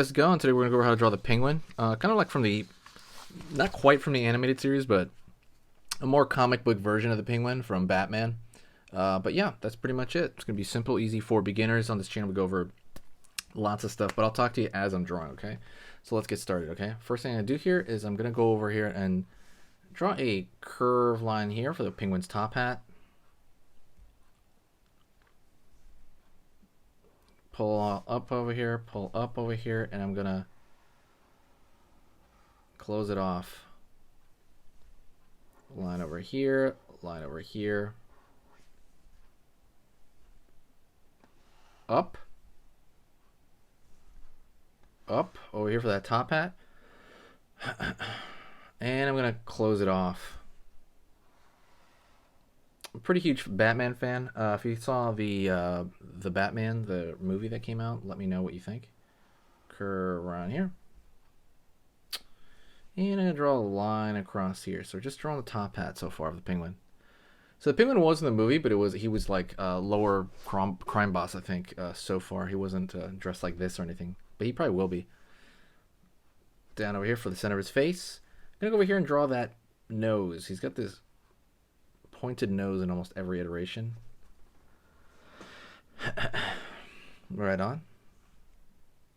how's it going? Today we're going to go over how to draw the penguin. Kind of like from the, not quite from the animated series, but a more comic book version of the penguin from Batman. But yeah, that's pretty much it. It's going to be simple, easy for beginners. On this channel we go over lots of stuff, but I'll talk to you as I'm drawing, okay? So let's get started, okay? First thing I do here is I'm going to go over here and draw a curved line here for the penguin's top hat. Pull up over here, pull up over here, and I'm gonna close it off. Line over here, line over here. Up. Up over here for that top hat. And I'm gonna close it off. I'm a pretty huge Batman fan. If you saw the Batman, the movie that came out, let me know what you think. Curve around here. And I'm going to draw a line across here. So we're just drawing the top hat so far of the penguin. So the penguin was in the movie, but he was like a lower crime boss, I think, so far. He wasn't dressed like this or anything, but he probably will be. Down over here for the center of his face. I'm going to go over here and draw that nose. He's got this pointed nose in almost every iteration. Right on.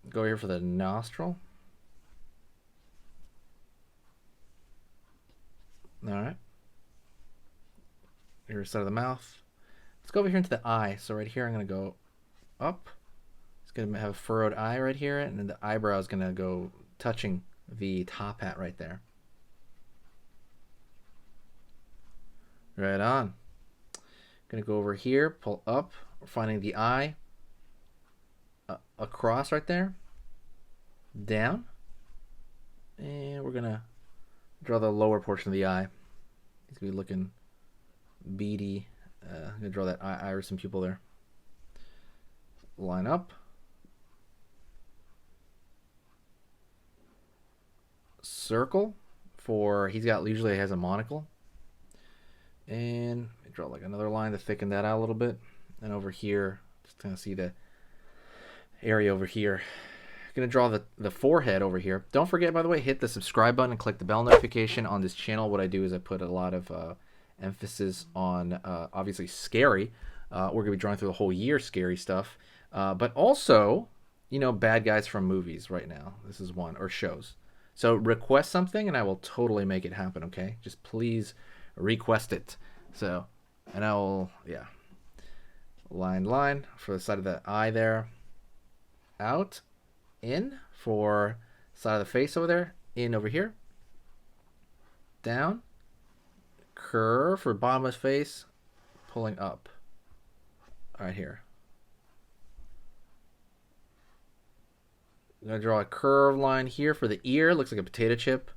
Go here for the nostril. Alright. Here's the side of the mouth. Let's go over here into the eye. So right here I'm going to go up. It's going to have a furrowed eye right here, and then the eyebrow is going to go touching the top hat right there. Right on. Gonna go over here, pull up. We're finding the eye across right there, down, and we're gonna draw the lower portion of the eye. He's gonna be looking beady. I'm gonna draw that iris and pupil there. Line up. Circle for usually has a monocle. And draw like another line to thicken that out a little bit. And over here, just kind of see the area over here. I'm going to draw the forehead over here. Don't forget, by the way, hit the subscribe button and click the bell notification on this channel. What I do is I put a lot of emphasis on, obviously, scary. We're going to be drawing through the whole year scary stuff. But also, bad guys from movies right now. This is one, or shows. So request something and I will totally make it happen, okay? Just please request it. So, and I will, yeah, line for the side of the eye there, out, in for side of the face over there, in over here, down, curve for bottom of his face, pulling up right here. I'm going to draw a curved line here for the ear. Looks like a potato chip.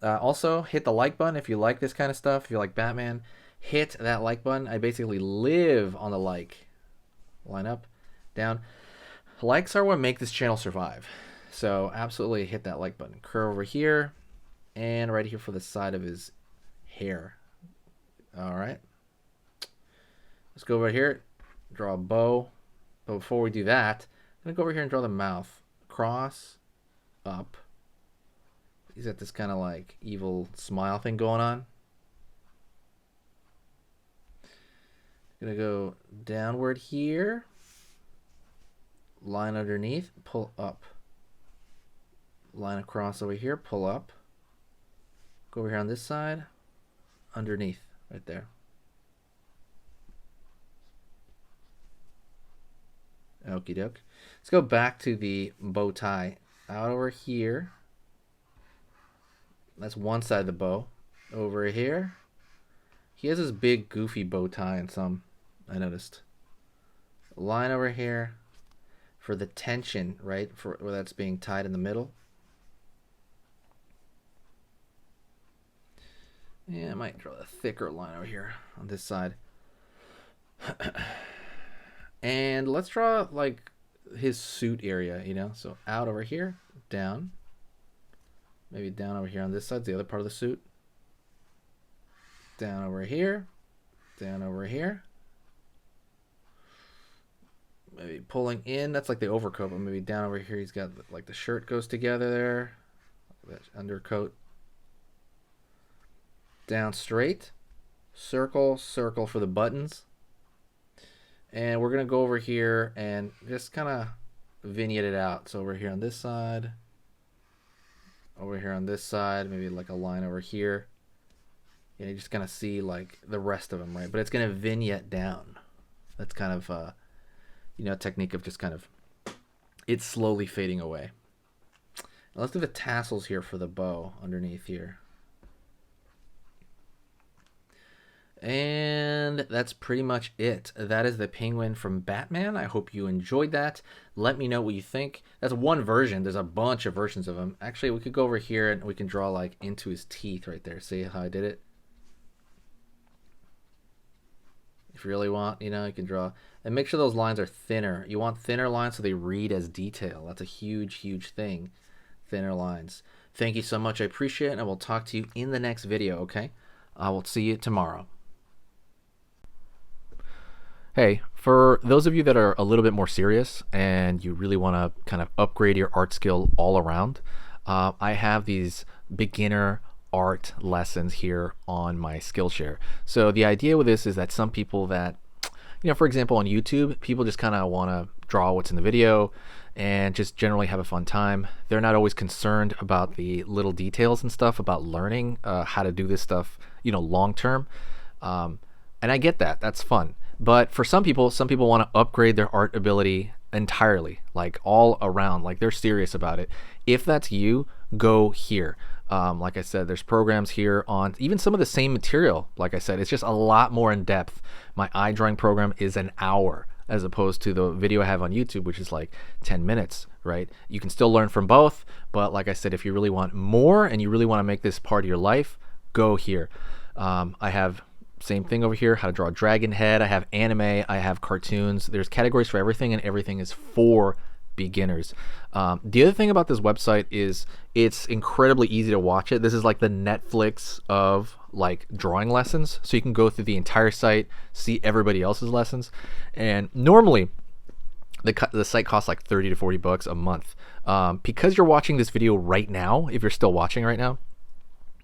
Also, hit the like button if you like this kind of stuff. If you like Batman, hit that like button. I basically live on the like. Line up, down. Likes are what make this channel survive. So absolutely hit that like button. Curve over here, and right here for the side of his hair. All right. Let's go over here, draw a bow. But before we do that, I'm going to go over here and draw the mouth. Cross, up. He's got this kind of like evil smile thing going on. Gonna go downward here. Line underneath, pull up. Line across over here, pull up. Go over here on this side, underneath, right there. Okie doke. Let's go back to the bow tie. Out over here. That's one side of the bow. Over here, he has this big goofy bow tie in some, I noticed. Line over here for the tension, right? For where that's being tied in the middle. Yeah, I might draw a thicker line over here on this side. And let's draw like his suit area, So out over here, down. Maybe down over here on this side, the other part of the suit. Down over here. Down over here. maybe pulling in, that's like the overcoat, but maybe down over here he's got like the shirt goes together there, that undercoat. Down straight, circle, circle for the buttons. And we're gonna go over here and just kind of vignette it out. So over here on this side, over here on this side, maybe like a line over here. And you're just gonna see like the rest of them, right? But it's gonna vignette down. That's kind of you know, technique of just kind of it's slowly fading away. Now let's do the tassels here for the bow underneath here. And that's pretty much it. That is the penguin from Batman. I hope you enjoyed that. Let me know what you think. That's one version. There's a bunch of versions of him. Actually, we could go over here and we can draw like into his teeth right there. See how I did it? If you really want, you know, you can draw. And make sure those lines are thinner. You want thinner lines so they read as detail. That's a huge, huge thing. Thinner lines. Thank you so much. I appreciate it. And I will talk to you in the next video, okay? I will see you tomorrow. Hey, for those of you that are a little bit more serious and you really want to kind of upgrade your art skill all around, I have these beginner art lessons here on my Skillshare. So the idea with this is that some people that, you know, for example, on YouTube, people just kind of want to draw what's in the video and just generally have a fun time. They're not always concerned about the little details and stuff about learning how to do this stuff, you know, long term. And I get that. That's fun. But for some people want to upgrade their art ability entirely, like all around, like they're serious about it. If that's you, go here. Like I said, there's programs here on even some of the same material. Like I said, it's just a lot more in depth. My eye drawing program is an hour as opposed to the video I have on YouTube, which is like 10 minutes, right? You can still learn from both. But like I said, if you really want more and you really want to make this part of your life, go here. I have same thing over here, how to draw a dragon head. I have anime, I have cartoons. There's categories for everything, and everything is for beginners. The other thing about this website is it's incredibly easy to watch it. This is like the Netflix of like drawing lessons. So you can go through the entire site, see everybody else's lessons. And normally the site costs like 30 to 40 bucks a month. Because you're watching this video right now, if you're still watching right now,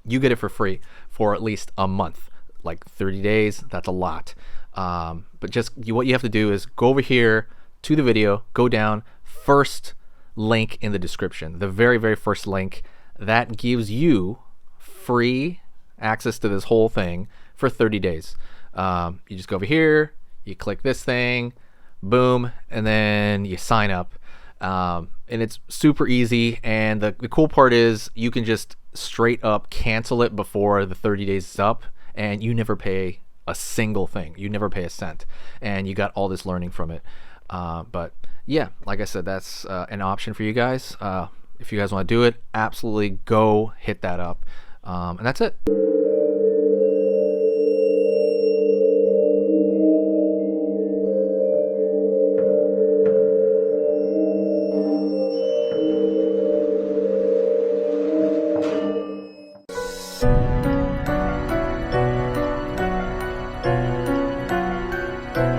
you get it for free for at least a month. Like 30 days, that's a lot. But just what you have to do is go over here to the video, go down, first link in the description, the very, very first link. That gives you free access to this whole thing for 30 days. You just go over here, you click this thing, boom, and then you sign up. And it's super easy. And the cool part is you can just straight up cancel it before the 30 days is up. And you never pay a single thing. You never pay a cent. And you got all this learning from it. But yeah, like I said, that's an option for you guys. If you guys want to do it, absolutely go hit that up. And that's it.